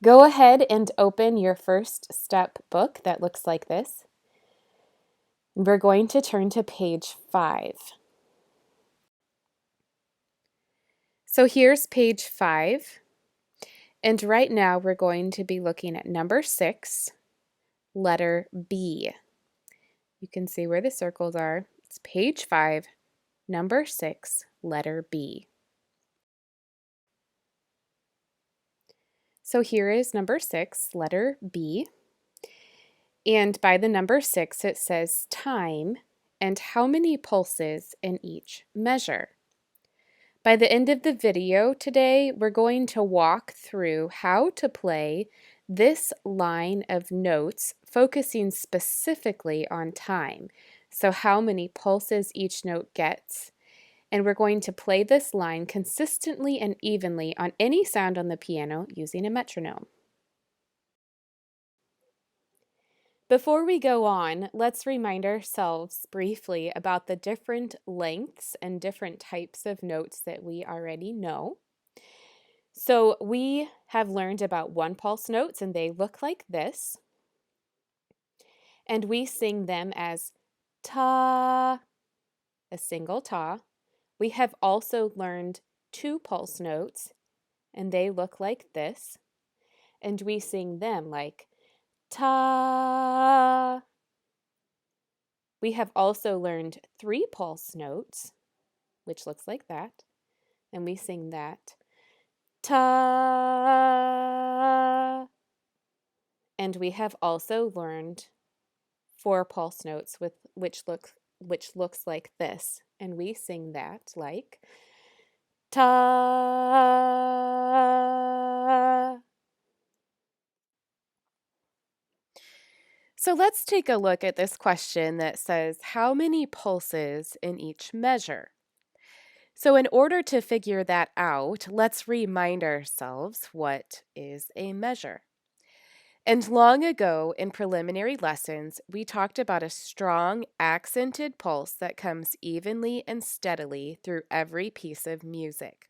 Go ahead and open your first step book that looks like this. We're going to turn to page 5. So here's page 5. And right now we're going to be looking at number 6, letter B. You can see where the circles are. It's page 5, number 6, letter B. So here is number 6, letter B. And by the number 6, it says time and how many pulses in each measure. By the end of the video today, we're going to walk through how to play this line of notes, focusing specifically on time. So how many pulses each note gets. And we're going to play this line consistently and evenly on any sound on the piano using a metronome. Before we go on, let's remind ourselves briefly about the different lengths and different types of notes that we already know. So we have learned about one pulse notes, and they look like this. And we sing them as ta, a single ta. We have also learned two pulse notes, and they look like this. And we sing them like ta. We have also learned three pulse notes, which looks like that, and we sing that ta. And we have also learned four pulse notes which looks like this, and we sing that like ta. So let's take a look at this question that says, how many pulses in each measure? So in order to figure that out, let's remind ourselves what is a measure. And long ago in preliminary lessons, we talked about a strong accented pulse that comes evenly and steadily through every piece of music.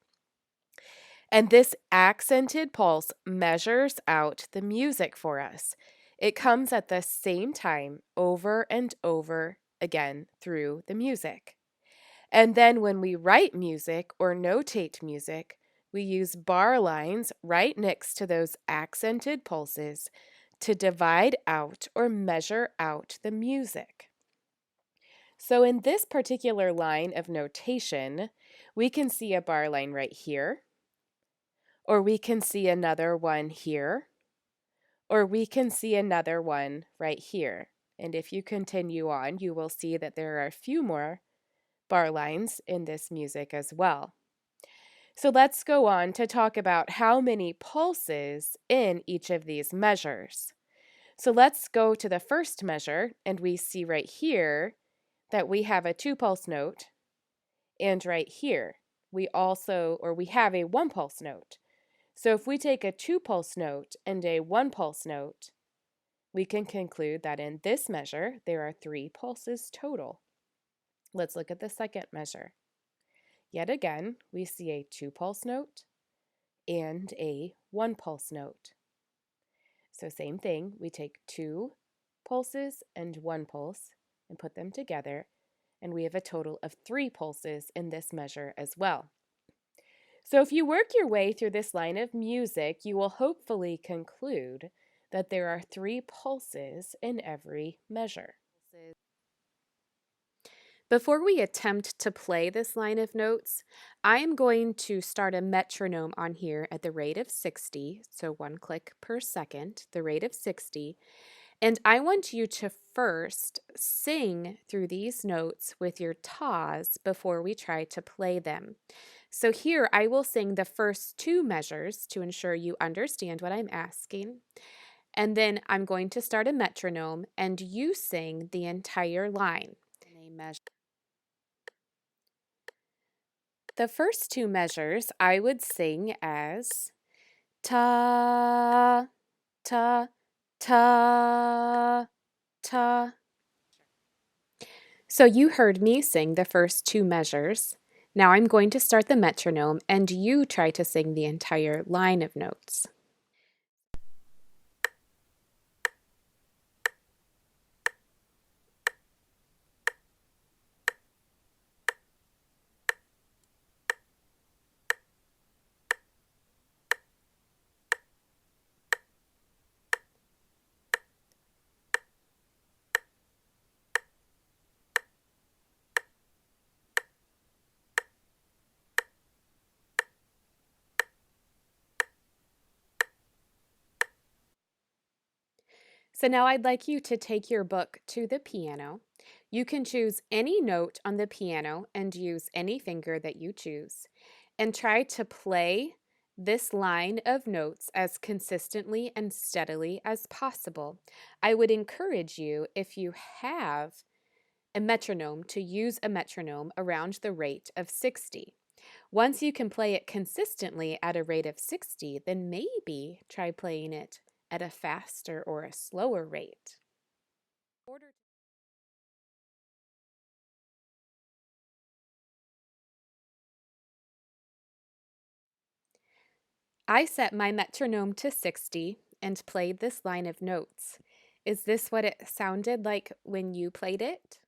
And this accented pulse measures out the music for us. It comes at the same time over and over again through the music. And then when we write music or notate music, we use bar lines right next to those accented pulses to divide out or measure out the music. So in this particular line of notation, we can see a bar line right here, or we can see another one here, or we can see another one right here. And if you continue on, you will see that there are a few more bar lines in this music as well. So let's go on to talk about how many pulses in each of these measures. So let's go to the first measure, and we see right here that we have a 2-pulse note, and right here we have a 1-pulse note. So if we take a 2-pulse note and a 1-pulse note, we can conclude that in this measure there are 3 pulses total. Let's look at the second measure. Yet again, we see a 2-pulse note and a 1-pulse note. So same thing, we take 2 pulses and 1 pulse and put them together, and we have a total of 3 pulses in this measure as well. So if you work your way through this line of music, you will hopefully conclude that there are 3 pulses in every measure. Before we attempt to play this line of notes, I am going to start a metronome on here at the rate of 60, so 1 click per second, the rate of 60, and I want you to first sing through these notes with your tas before we try to play them. So here I will sing the first 2 measures to ensure you understand what I'm asking. And then I'm going to start a metronome and you sing the entire line. The first 2 measures I would sing as ta, ta, ta, ta. So you heard me sing the first 2 measures. Now I'm going to start the metronome and you try to sing the entire line of notes. So now I'd like you to take your book to the piano. You can choose any note on the piano and use any finger that you choose, and try to play this line of notes as consistently and steadily as possible. I would encourage you, if you have a metronome, to use a metronome around the rate of 60. Once you can play it consistently at a rate of 60, then maybe try playing it at a faster or a slower rate. I set my metronome to 60 and played this line of notes. Is this what it sounded like when you played it?